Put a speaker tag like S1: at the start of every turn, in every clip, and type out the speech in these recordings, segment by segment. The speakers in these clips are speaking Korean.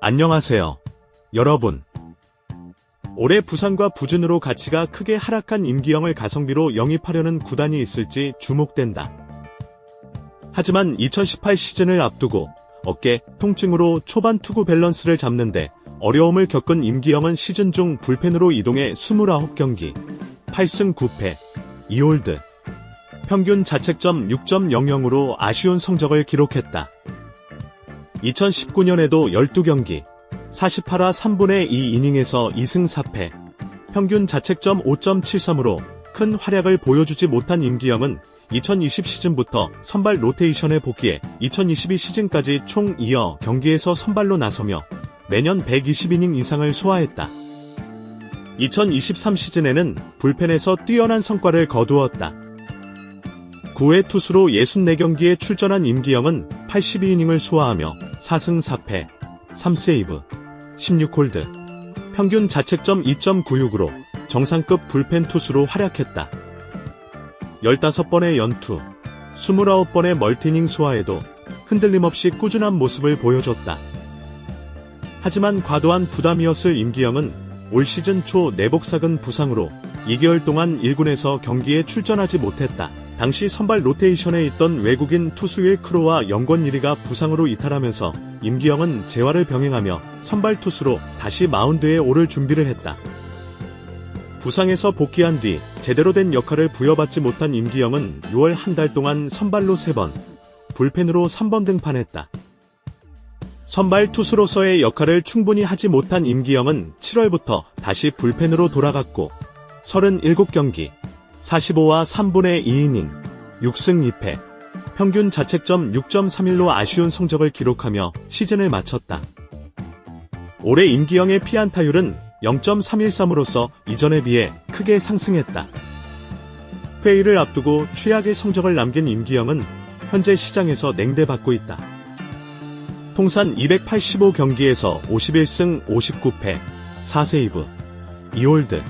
S1: 안녕하세요, 여러분. 올해 부상과 부진으로 가치가 크게 하락한 임기영을 가성비로 영입하려는 구단이 있을지 주목된다. 하지만 2018 시즌을 앞두고 어깨 통증으로 초반 투구 밸런스를 잡는데 어려움을 겪은 임기영은 시즌 중 불펜으로 이동해 29경기, 8승 9패, 2홀드, 평균 자책점 6.00으로 아쉬운 성적을 기록했다. 2019년에도 12경기, 48화 3분의 2 이닝에서 2승 4패, 평균 자책점 5.73으로 큰 활약을 보여주지 못한 임기영은 2020 시즌부터 선발 로테이션에 복귀해 2022 시즌까지 총 2여 경기에서 선발로 나서며 매년 120이닝 이상을 소화했다. 2023 시즌에는 불펜에서 뛰어난 성과를 거두었다. 9회 투수로 64경기에 출전한 임기영은 82이닝을 소화하며 4승 4패, 3세이브, 16홀드, 평균 자책점 2.96으로 정상급 불펜 투수로 활약했다. 15번의 연투, 29번의 멀티닝 소화에도 흔들림 없이 꾸준한 모습을 보여줬다. 하지만 과도한 부담이었을 임기영은 올 시즌 초 내복사근 부상으로 2개월 동안 1군에서 경기에 출전하지 못했다. 당시 선발 로테이션에 있던 외국인 투수 윌크로와 영권일이가 부상으로 이탈하면서 임기영은 재활을 병행하며 선발 투수로 다시 마운드에 오를 준비를 했다. 부상에서 복귀한 뒤 제대로 된 역할을 부여받지 못한 임기영은 6월 한 달 동안 선발로 3번, 불펜으로 3번 등판했다. 선발 투수로서의 역할을 충분히 하지 못한 임기영은 7월부터 다시 불펜으로 돌아갔고 37경기, 45와 3분의 2이닝, 6승 2패, 평균 자책점 6.31로 아쉬운 성적을 기록하며 시즌을 마쳤다. 올해 임기영의 피안타율은 0.313으로서 이전에 비해 크게 상승했다. 회의를 앞두고 최악의 성적을 남긴 임기영은 현재 시장에서 냉대받고 있다. 통산 285경기에서 51승 59패, 4세이브, 2홀드,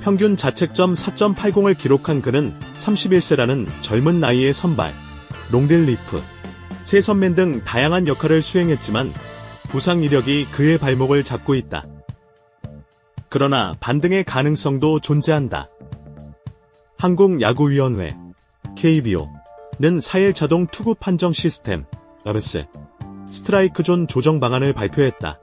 S1: 평균 자책점 4.80을 기록한 그는 31세라는 젊은 나이의 선발, 롱릴리프, 세선맨 등 다양한 역할을 수행했지만 부상 이력이 그의 발목을 잡고 있다. 그러나 반등의 가능성도 존재한다. 한국야구위원회, KBO는 4일 자동 투구 판정 시스템, RS, 스트라이크 존 조정 방안을 발표했다.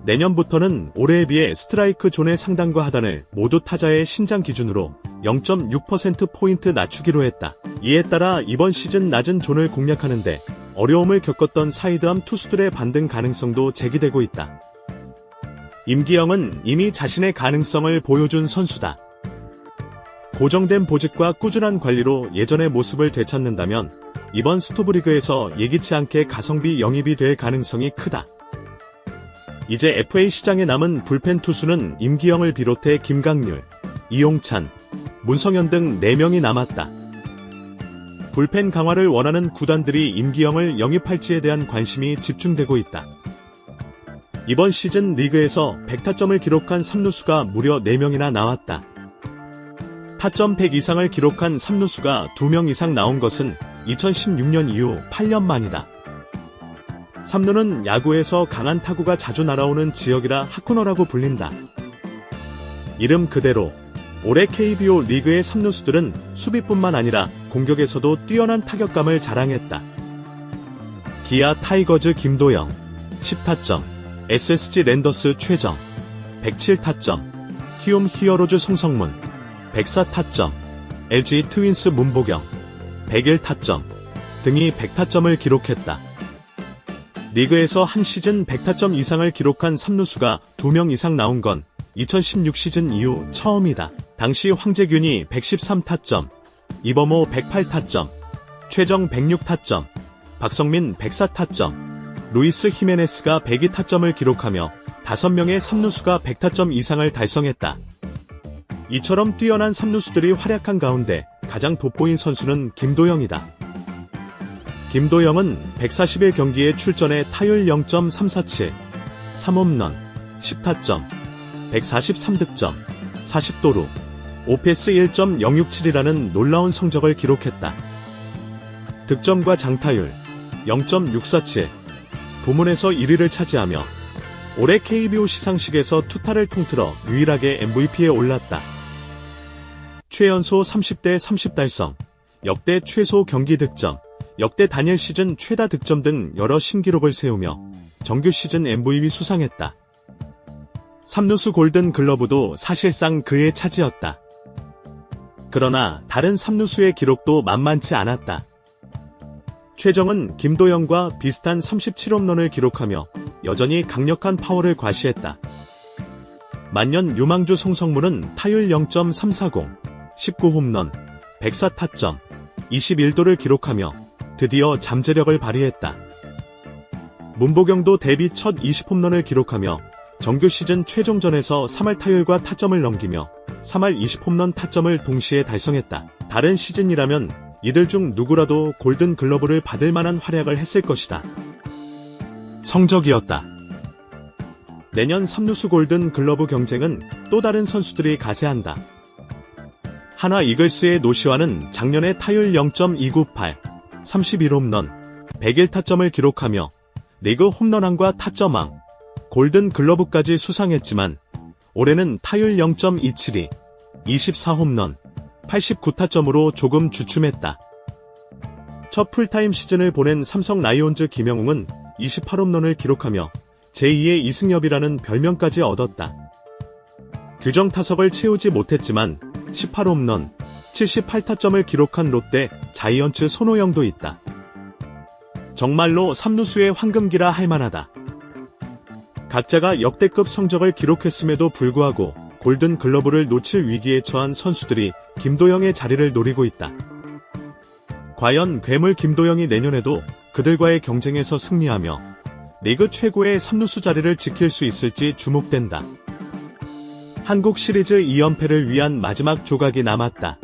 S1: 내년부터는 올해에 비해 스트라이크 존의 상단과 하단을 모두 타자의 신장 기준으로 0.6%포인트 낮추기로 했다. 이에 따라 이번 시즌 낮은 존을 공략하는데 어려움을 겪었던 사이드암 투수들의 반등 가능성도 제기되고 있다. 임기영은 이미 자신의 가능성을 보여준 선수다. 고정된 보직과 꾸준한 관리로 예전의 모습을 되찾는다면 이번 스토브리그에서 예기치 않게 가성비 영입이 될 가능성이 크다. 이제 FA 시장에 남은 불펜 투수는 임기영을 비롯해 김강률, 이용찬, 문성현 등 4명이 남았다. 불펜 강화를 원하는 구단들이 임기영을 영입할지에 대한 관심이 집중되고 있다. 이번 시즌 리그에서 100타점을 기록한 3루수가 무려 4명이나 나왔다. 타점 100 이상을 기록한 3루수가 2명 이상 나온 것은 2016년 이후 8년 만이다. 3루는 야구에서 강한 타구가 자주 날아오는 지역이라 핫코너라고 불린다. 이름 그대로 올해 KBO 리그의 3루수들은 수비뿐만 아니라 공격에서도 뛰어난 타격감을 자랑했다. 기아 타이거즈 김도영, 10타점, SSG 랜더스 최정, 107타점, 키움 히어로즈 송성문, 104타점, LG 트윈스 문보경, 101타점 등이 100타점을 기록했다. 리그에서 한 시즌 100타점 이상을 기록한 3루수가 2명 이상 나온 건 2016 시즌 이후 처음이다. 당시 황재균이 113타점, 이범호 108타점, 최정 106타점, 박성민 104타점, 루이스 히메네스가 102타점을 기록하며 5명의 3루수가 100타점 이상을 달성했다. 이처럼 뛰어난 3루수들이 활약한 가운데 가장 돋보인 선수는 김도영이다. 김도영은 141경기에 출전해 타율 0.347, 3홈런, 10타점, 143득점, 40도루, 오페스 1.067이라는 놀라운 성적을 기록했다. 득점과 장타율 0.647, 부문에서 1위를 차지하며 올해 KBO 시상식에서 투타를 통틀어 유일하게 MVP에 올랐다. 최연소 30대 30 달성, 역대 최소 경기 득점, 역대 단일 시즌 최다 득점 등 여러 신기록을 세우며 정규 시즌 MVP 수상했다. 삼루수 골든 글러브도 사실상 그의 차지였다. 그러나 다른 삼루수의 기록도 만만치 않았다. 최정은 김도영과 비슷한 37홈런을 기록하며 여전히 강력한 파워를 과시했다. 만년 유망주 송성문은 타율 0.340, 19홈런, 104타점, 21도를 기록하며 드디어 잠재력을 발휘했다. 문보경도 데뷔 첫 20홈런을 기록하며 정규 시즌 최종전에서 3할 타율과 타점을 넘기며 3할 20홈런 타점을 동시에 달성했다. 다른 시즌이라면 이들 중 누구라도 골든 글러브를 받을 만한 활약을 했을 것이다. 성적이었다. 내년 삼루수 골든 글러브 경쟁은 또 다른 선수들이 가세한다. 한화 이글스의 노시환은 작년에 타율 0.298, 31홈런, 101타점을 기록하며 리그 홈런왕과 타점왕, 골든 글러브까지 수상했지만 올해는 타율 0.272, 24홈런, 89타점으로 조금 주춤했다. 첫 풀타임 시즌을 보낸 삼성 라이온즈 김영웅은 28홈런을 기록하며 제2의 이승엽이라는 별명까지 얻었다. 규정 타석을 채우지 못했지만 18홈런, 78타점을 기록한 롯데 자이언츠 손호영도 있다. 정말로 삼루수의 황금기라 할 만하다. 각자가 역대급 성적을 기록했음에도 불구하고 골든 글러브를 놓칠 위기에 처한 선수들이 김도영의 자리를 노리고 있다. 과연 괴물 김도영이 내년에도 그들과의 경쟁에서 승리하며 리그 최고의 삼루수 자리를 지킬 수 있을지 주목된다. 한국 시리즈 2연패를 위한 마지막 조각이 남았다.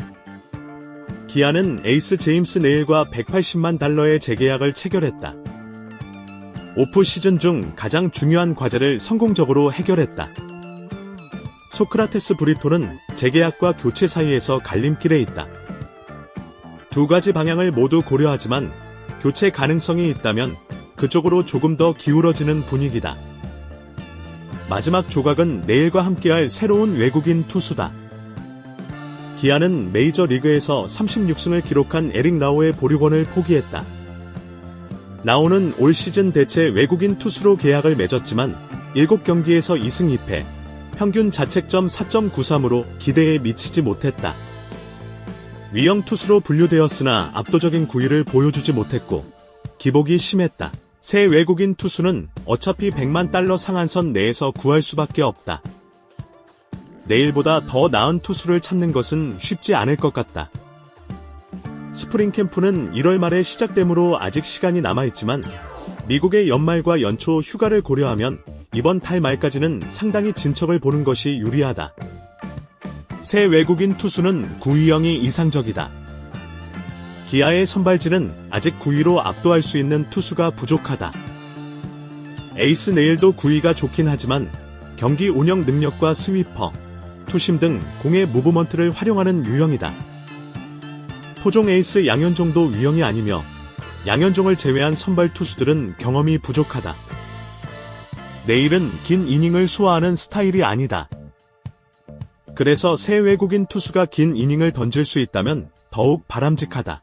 S1: 기아는 에이스 제임스 네일과 180만 달러의 재계약을 체결했다. 오프 시즌 중 가장 중요한 과제를 성공적으로 해결했다. 소크라테스 브리토는 재계약과 교체 사이에서 갈림길에 있다. 두 가지 방향을 모두 고려하지만 교체 가능성이 있다면 그쪽으로 조금 더 기울어지는 분위기다. 마지막 조각은 내일과 함께할 새로운 외국인 투수다. 기아는 메이저리그에서 36승을 기록한 에릭 라오의 보류권을 포기했다. 라오는 올 시즌 대체 외국인 투수로 계약을 맺었지만 7경기에서 2승 2패, 평균 자책점 4.93으로 기대에 미치지 못했다. 위형 투수로 분류되었으나 압도적인 구위를 보여주지 못했고 기복이 심했다. 새 외국인 투수는 어차피 100만 달러 상한선 내에서 구할 수밖에 없다. 내일보다 더 나은 투수를 찾는 것은 쉽지 않을 것 같다. 스프링 캠프는 1월 말에 시작되므로 아직 시간이 남아있지만 미국의 연말과 연초 휴가를 고려하면 이번 달 말까지는 상당히 진척을 보는 것이 유리하다. 새 외국인 투수는 구위형이 이상적이다. 기아의 선발진은 아직 구위로 압도할 수 있는 투수가 부족하다. 에이스 네일도 구위가 좋긴 하지만 경기 운영 능력과 스위퍼, 투심 등 공의 무브먼트를 활용하는 유형이다. 토종 에이스 양현종도 유형이 아니며 양현종을 제외한 선발 투수들은 경험이 부족하다. 네일은 긴 이닝을 소화하는 스타일이 아니다. 그래서 새 외국인 투수가 긴 이닝을 던질 수 있다면 더욱 바람직하다.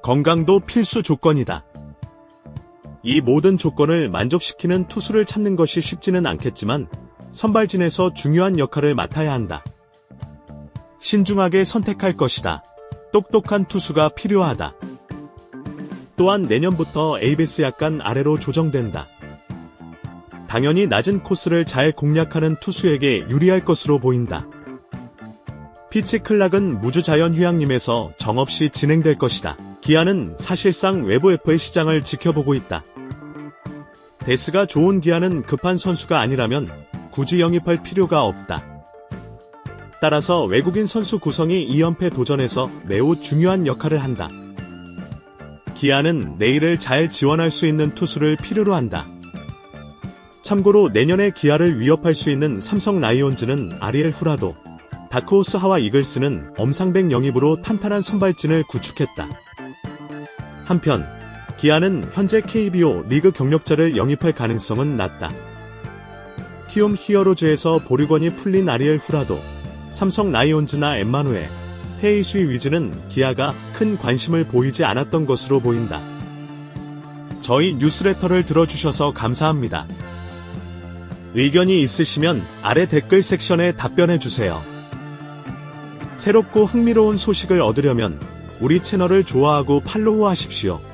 S1: 건강도 필수 조건이다. 이 모든 조건을 만족시키는 투수를 찾는 것이 쉽지는 않겠지만 선발진에서 중요한 역할을 맡아야 한다. 신중하게 선택할 것이다. 똑똑한 투수가 필요하다. 또한 내년부터 에이베스 약간 아래로 조정된다. 당연히 낮은 코스를 잘 공략하는 투수에게 유리할 것으로 보인다. 피치 클락은 무주 자연 휴양림에서 정없이 진행될 것이다. 기아는 사실상 외부 FA 시장을 지켜보고 있다. 데스가 좋은 기아는 급한 선수가 아니라면 굳이 영입할 필요가 없다. 따라서 외국인 선수 구성이 2연패 도전에서 매우 중요한 역할을 한다. 기아는 내일을 잘 지원할 수 있는 투수를 필요로 한다. 참고로 내년에 기아를 위협할 수 있는 삼성 라이온즈는 아리엘 후라도, 다크호스 하와 이글스는 엄상백 영입으로 탄탄한 선발진을 구축했다. 한편 기아는 현재 KBO 리그 경력자를 영입할 가능성은 낮다. 키움 히어로즈에서 보류건이 풀린 아리엘 후라도, 삼성 라이온즈나 엠마누엘, 테이수이 위즈는 기아가 큰 관심을 보이지 않았던 것으로 보인다. 저희 뉴스레터를 들어주셔서 감사합니다. 의견이 있으시면 아래 댓글 섹션에 답변해주세요. 새롭고 흥미로운 소식을 얻으려면 우리 채널을 좋아하고 팔로우하십시오.